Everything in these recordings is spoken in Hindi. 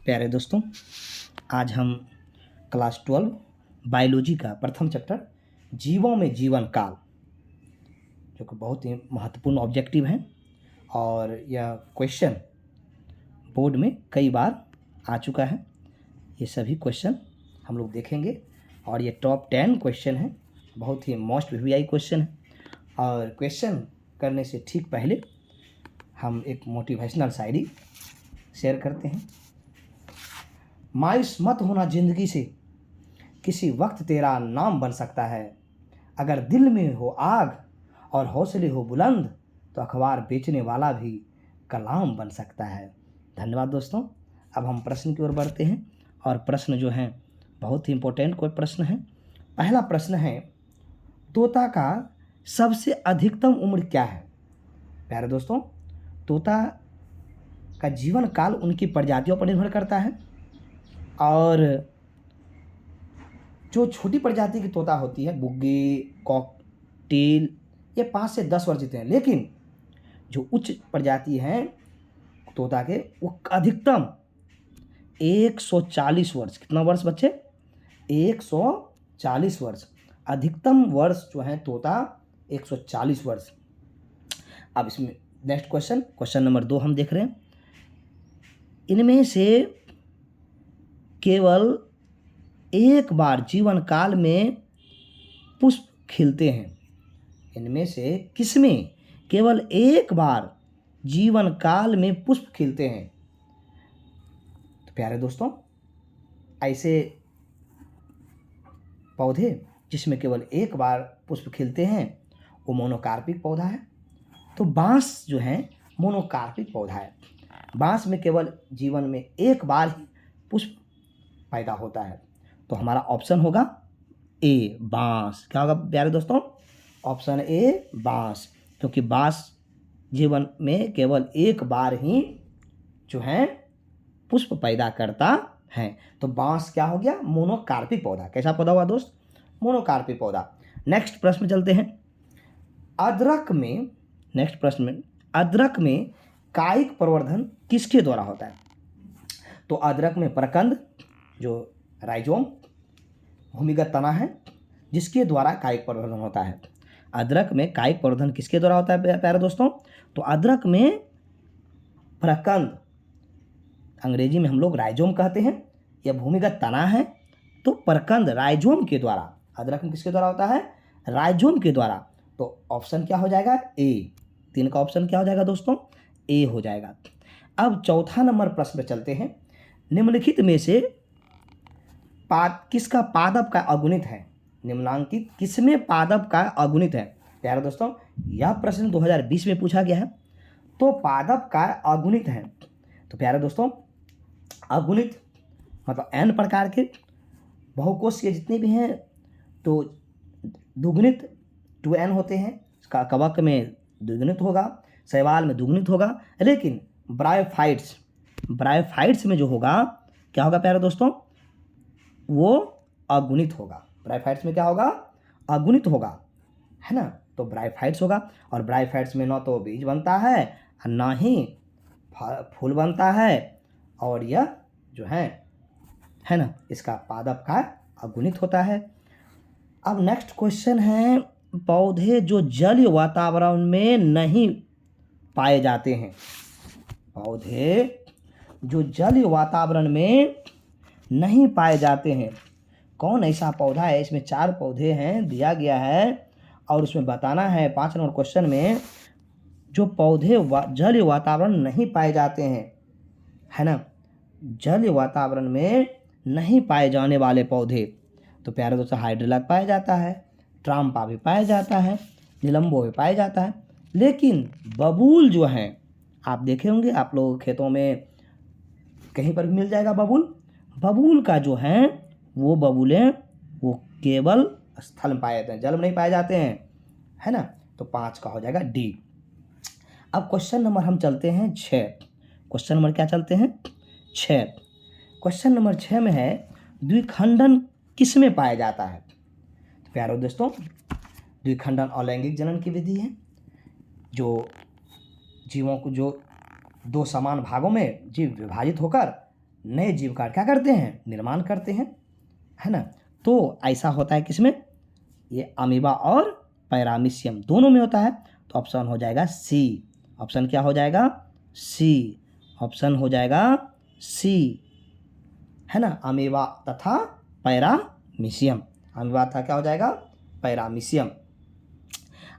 प्यारे दोस्तों, आज हम क्लास 12 बायोलॉजी का प्रथम चैप्टर जीवों में जीवन काल, जो कि बहुत ही महत्वपूर्ण ऑब्जेक्टिव है और यह क्वेश्चन बोर्ड में कई बार आ चुका है। ये सभी क्वेश्चन हम लोग देखेंगे और ये टॉप 10 क्वेश्चन है, बहुत ही मोस्ट वीवीआई क्वेश्चन है। और क्वेश्चन करने से ठीक पहले हम एक मोटिवेशनल शायरी शेयर करते हैं। मायूस मत होना जिंदगी से, किसी वक्त तेरा नाम बन सकता है। अगर दिल में हो आग और हौसले हो बुलंद, तो अखबार बेचने वाला भी कलाम बन सकता है। धन्यवाद दोस्तों। अब हम प्रश्न की ओर बढ़ते हैं और प्रश्न जो हैं बहुत ही इम्पोर्टेंट कोई प्रश्न है। पहला प्रश्न है, तोता का सबसे अधिकतम उम्र क्या है? प्यारे दोस्तों, तोता का जीवन काल उनकी प्रजातियों पर निर्भर करता है और जो छोटी प्रजाति की तोता होती है, बुग्गे, कॉकटेल, ये 5 से 10 वर्ष जीते हैं। लेकिन जो उच्च प्रजाति हैं तोता के, वो अधिकतम 140 वर्ष। कितना वर्ष बच्चे? 140 वर्ष। अधिकतम वर्ष जो है तोता 140 वर्ष। अब इसमें नेक्स्ट क्वेश्चन नंबर 2 हम देख रहे हैं। इनमें से केवल एक बार जीवन काल में पुष्प खिलते हैं। इनमें से किसमें केवल एक बार जीवन काल में पुष्प खिलते हैं? तो प्यारे दोस्तों, ऐसे पौधे जिसमें केवल एक बार पुष्प खिलते हैं वो मोनोकार्पिक पौधा है। तो बांस जो है मोनोकार्पिक पौधा है। बांस में केवल जीवन में एक बार ही पुष्प पैदा होता है। तो हमारा ऑप्शन होगा ए, बांस। क्या होगा प्यारे दोस्तों? ऑप्शन ए, बांस, क्योंकि बांस जीवन में केवल एक बार ही जो है पुष्प पैदा करता है। तो बांस क्या हो गया? मोनोकार्पिक पौधा। कैसा पौधा हुआ दोस्त? मोनोकार्पिक पौधा। नेक्स्ट प्रश्न में चलते हैं। अदरक में कायिक प्रवर्धन किसके द्वारा होता है? तो अदरक में प्रकंद, जो राइजोम, भूमिगत तना है, जिसके द्वारा कायिक प्रवर्धन होता है। अदरक में कायिक प्रवर्धन किसके द्वारा होता है प्यारे दोस्तों? तो अदरक में प्रकंद, अंग्रेजी में हम लोग राइजोम कहते हैं, यह भूमिगत तना है। तो प्रकंद राइजोम के द्वारा, अदरक में किसके द्वारा होता है? राइजोम के द्वारा। तो ऑप्शन क्या हो जाएगा? ए। 3 का ऑप्शन क्या हो जाएगा दोस्तों? ए हो जाएगा। अब चौथा नंबर प्रश्न पे चलते हैं। निम्नलिखित में से किसका पादप का अगुणित है? निम्नांकित किसमें पादप का अगुणित है? प्यारे दोस्तों, यह प्रश्न 2020 में पूछा गया है। तो पादप का अगुणित है। तो प्यारे दोस्तों, अगुणित मतलब n प्रकार के बहुकोषीय जितने भी हैं, तो दुगुणित 2n होते हैं। कवक में द्विगुणित होगा, शैवाल में दुगुणित होगा, लेकिन ब्रायोफाइट्स में जो होगा क्या होगा प्यारे दोस्तों? वो अगुणित होगा। ब्रायोफाइट्स में क्या होगा? अगुणित होगा, है ना। तो ब्रायोफाइट्स होगा और ब्रायोफाइट्स में ना तो बीज बनता है ना ही फूल बनता है, और यह जो है ना, इसका पादप का अगुणित होता है। अब नेक्स्ट क्वेश्चन है, पौधे जो जलीय वातावरण में नहीं पाए जाते हैं। पौधे जो जलीय वातावरण में नहीं पाए जाते हैं, कौन ऐसा पौधा है? इसमें 4 पौधे हैं, दिया गया है और उसमें बताना है 5 नंबर क्वेश्चन में, जो पौधे जलीय वातावरण नहीं पाए जाते हैं, है ना, जलीय वातावरण में नहीं पाए जाने वाले पौधे। तो प्यारे दोस्तों, हाइड्रिला पाया जाता है, ट्राम्पा भी पाया जाता है, निलंबो भी पाया जाता है, लेकिन बबूल जो हैं, आप देखे होंगे आप लोग खेतों में कहीं पर भी मिल जाएगा बबूल का जो है वो बबूलें वो केवल स्थल में पाए जाते हैं, जल में नहीं पाए जाते हैं, है ना। तो 5 का हो जाएगा डी। अब क्वेश्चन नंबर हम चलते हैं 6। क्वेश्चन नंबर क्या चलते हैं? 6। क्वेश्चन नंबर 6 में है, द्विखंडन किस में पाया जाता है? तो प्यारे दोस्तों, द्विखंडन अलैंगिक जनन की विधि है। जो जीवों को जो 2 समान भागों में जीव विभाजित होकर नए जीव का क्या करते हैं, निर्माण करते हैं, है ना। तो ऐसा होता है किसमें, ये अमीबा और पैरामीशियम दोनों में होता है। तो ऑप्शन हो जाएगा सी। ऑप्शन क्या हो जाएगा, सी। ऑप्शन हो जाएगा सी, है ना, अमीबा तथा पैरामीशियम। अमीबा था क्या हो जाएगा, पैरामीशियम।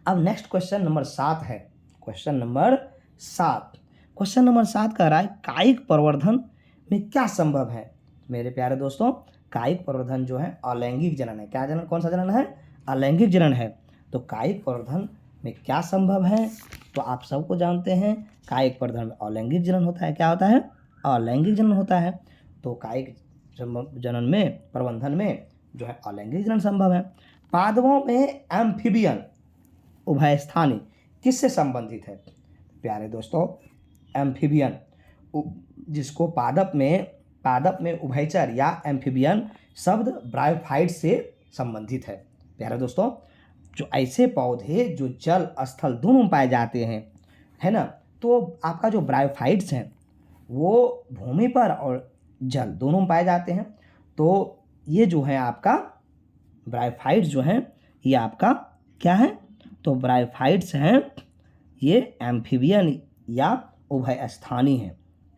अब नेक्स्ट क्वेश्चन नंबर 7 है। क्वेश्चन नंबर 7, क्वेश्चन नंबर 7 कह रहा है कायिक प्रवर्धन में क्या संभव है। मेरे प्यारे दोस्तों, कायिक प्रवर्धन जो है अलैंगिक जनन है। क्या जनन, कौन सा जनन है, अलैंगिक जनन है। तो कायिक प्रवर्धन में क्या संभव है, तो आप सबको जानते हैं कायिक प्रवर्धन में अलैंगिक जनन होता है। क्या होता है, अलैंगिक जनन होता है। तो कायिक जनन में, प्रबंधन में जो है अलैंगिक जनन संभव है। पादपों में एम्फीबियन उभयस्थानी किससे संबंधित है। प्यारे दोस्तों, एम्फीबियन जिसको पादप में उभयचर या एम्फीबियन शब्द ब्रायोफाइट से संबंधित है। प्यारे दोस्तों, जो ऐसे पौधे जो जल स्थल दोनों में पाए जाते हैं, है ना, तो आपका जो ब्रायोफाइट्स हैं वो भूमि पर और जल दोनों में पाए जाते हैं। तो ये जो है आपका ब्रायोफाइट्स जो हैं ये आपका क्या है, तो ब्रायोफाइट्स हैं ये एम्फीबियन या उभयस्थानी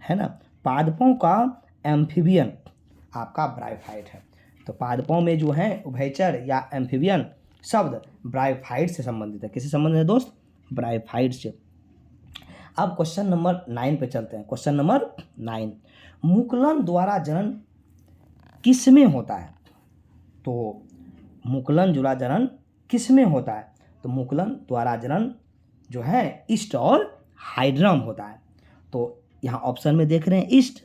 है ना। पादपों का एम्फीबियन आपका ब्रायोफाइट है। तो पादपों में जो है उभयचर या एम्फीबियन शब्द ब्रायोफाइट से संबंधित है। किससे संबंधित है दोस्त, ब्रायोफाइट से। अब क्वेश्चन नंबर 9 पे चलते हैं। क्वेश्चन नंबर 9, मुकुलन द्वारा जनन किस में होता है। तो मुकुलन द्वारा जनन किस में होता है, तो मुकुलन द्वारा जनन जो है ईस्ट और हाइड्रम होता है। तो यहाँ ऑप्शन में देख रहे हैं ईस्ट,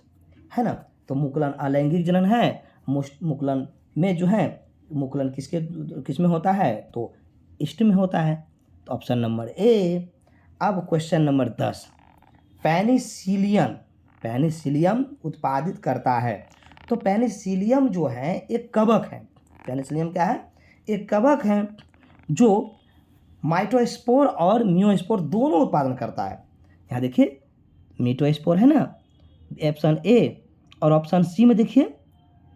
है ना। तो मुकुलन अलैंगिक जनन है। मुकुलन में जो है, मुकुलन किस में होता है, तो ईस्ट में होता है। तो ऑप्शन नंबर ए। अब क्वेश्चन नंबर 10, पेनिसिलियम उत्पादित करता है। तो पेनिसिलियम जो है एक कवक है। पेनिसिलियम क्या है, एक कवक है जो माइटोस्पोर और मियोस्पोर दोनों उत्पादन करता है। यहाँ देखिए मियोस्पोर है ना, ऑप्शन ए, और ऑप्शन सी में देखिए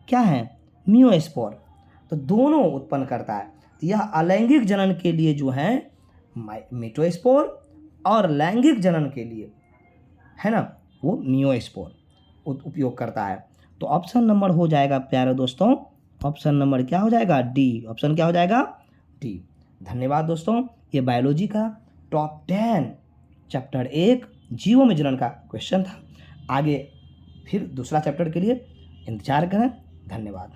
क्या है, मियोस्पोर। तो दोनों उत्पन्न करता है। तो यह अलैंगिक जनन के लिए जो है मियोस्पोर और लैंगिक जनन के लिए, है ना, वो मियोस्पोर उपयोग करता है। तो ऑप्शन नंबर हो जाएगा प्यारे दोस्तों, ऑप्शन नंबर क्या हो जाएगा, डी। ऑप्शन क्या हो जाएगा, डी। धन्यवाद दोस्तों, ये बायोलॉजी का टॉप 10 चैप्टर 1 जीवों में जनन का क्वेश्चन था। आगे फिर दूसरा चैप्टर के लिए इंतजार करें। धन्यवाद।